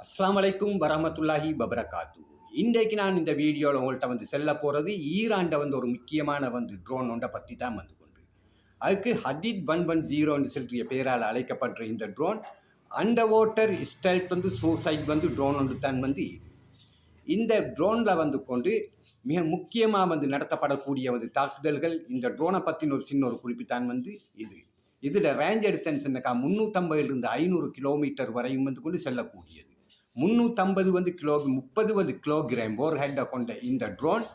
அஸ்ஸலாமு அலைக்கும் வரஹ்மத்துல்லாஹி வபரகாத்து. இன்றைக்கு நான் இந்த வீடியோவில் உங்கள்கிட்ட செல்ல போகிறது ஈரான்ட ஒரு முக்கியமான ட்ரோன் ஒன்றை பற்றி தான் கொண்டு அதுக்கு ஹதீத் 110 சொல்லிய பேரால் அழைக்கப்படுற இந்த drone under water stealth suicide drone ஒன்று தான் இது. இந்த ட்ரோனில் கொண்டு மிக முக்கியமாக நடத்தப்படக்கூடிய தாக்குதல்கள். இந்த ட்ரோனை பற்றின ஒரு சின்ன ஒரு குறிப்பிட்டான் இது. இதில் ரேஞ்ச் எடுத்தேன்னு சொன்னாக்கா 350 500 கிலோமீட்டர் வரையும் கொண்டு செல்லக்கூடியது. 350 30 கிலோகிராம் ஓர் ஹெட்டை கொண்ட இந்த ட்ரோன்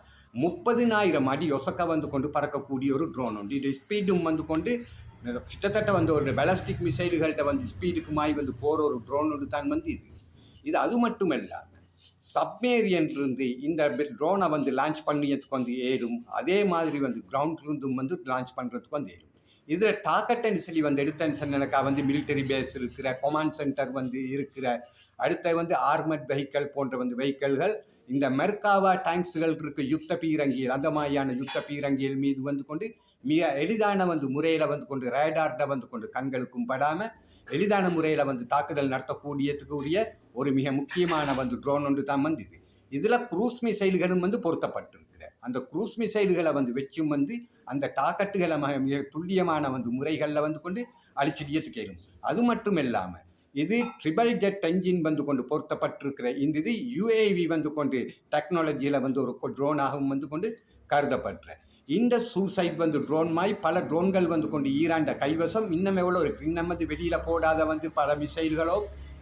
30,000 அடி ஒசக்க கொண்டு பறக்கக்கூடிய ஒரு ட்ரோன் உண்டு. இது ஸ்பீடும் கொண்டு கிட்டத்தட்ட ஒரு பேலஸ்டிக் மிசைல்கள்கிட்ட ஸ்பீடுக்குமாய் போகிற ஒரு ட்ரோன் ஒன்று தான் இது. இது அது மட்டும் இல்லாமல் சப்மேரியன்லேருந்து இந்த ட்ரோனை லான்ச் பண்ணியதுக்கு ஏறும். அதே மாதிரி கிரவுண்ட்லேருந்து லான்ச் பண்ணுறதுக்கு ஏறும். இதில் டார்கெட் சொல்லி எடுத்தேன்னு சொன்னாக்கா மிலிட்டரி பேஸ் இருக்கிற கமாண்ட் சென்டர் இருக்கிற அடுத்த ஆர்மட் வெஹிக்கல் போன்ற வெஹிக்கல்கள் இந்த மெர்காவா டேங்க்ஸுகள் இருக்கு. யுத்த பீரங்கியல் அந்த மாதிரியான யுத்த பீரங்கியல் மீது கொண்டு மிக எளிதான முறையில் கொண்டு ரேடார்ட கொண்டு கண்களுக்கும் படாமல் எளிதான முறையில் தாக்குதல் நடத்தக்கூடியதுக்குரிய ஒரு மிக முக்கியமான ட்ரோன் ஒன்று தான் இது. இதில் குரூஸ் மிசைல்களும் பொருத்தப்பட்டிருக்கு. அந்த குரூஸ் மிசைல்களை வச்சும் அந்த டாக்கெட்டுகளை மிக துல்லியமான முறைகளில் கொண்டு அழிச்சிடியத்துக்கு ஏறும். அது மட்டும் இல்லாமல் இது ட்ரிபிள் ஜெட் என்ஜின் கொண்டு பொருத்தப்பட்டிருக்கிற இந்த இது யுஏவி கொண்டு டெக்னாலஜியில் ஒரு ட்ரோனாகவும் கொண்டு கருதப்படுற இந்த சூசைட் ட்ரோன் மாதிரி பல ட்ரோன்கள் கொண்டு ஈரான்ட கைவசம் இன்னும் எவ்வளோ இருக்கு. இன்னும் வெளியில் போடாத பல மிசைல்களோ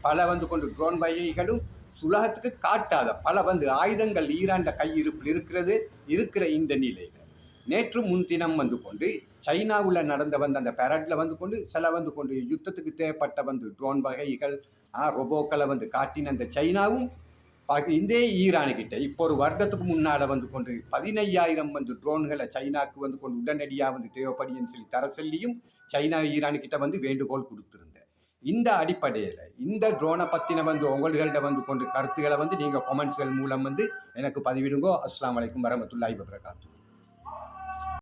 பல கொண்டு ட்ரோன் வகைகளும் உலகத்துக்கு காட்டாத பல ஆயுதங்கள் ஈரான்ட கையிருப்பில் இருக்கிற இந்த நிலையில் நேற்று முன்தினம் கொண்டு சைனாவில் நடந்த அந்த பெரட்ல கொண்டு சில கொண்டு யுத்தத்துக்கு தேவைப்பட்ட ட்ரோன் வகைகள் ரொபோக்களை காட்டின அந்த சைனாவும் இந்த ஈரானுக்கிட்ட இப்போ ஒரு வருடத்துக்கு முன்னால் கொண்டு 15,000 ட்ரோன்களை சைனாக்கு கொண்டு உடனடியாக தேவைப்படுன்னு சொல்லி தர சொல்லியும் சைனா ஈரானுக்கிட்ட வேண்டுகோள் கொடுத்துருந்தேன். இந்த அடிப்படையில் இந்த ட்ரோனை பற்றின உங்கள்கிட்ட கொண்டு கருத்துக்களை நீங்கள் கமெண்ட்ஸ்கள் மூலம் எனக்கு பதிவிடுங்கோ. அஸ்ஸலாமு அலைக்கும் வரஹ்மத்துல்லாஹி வபரகாத்துஹு.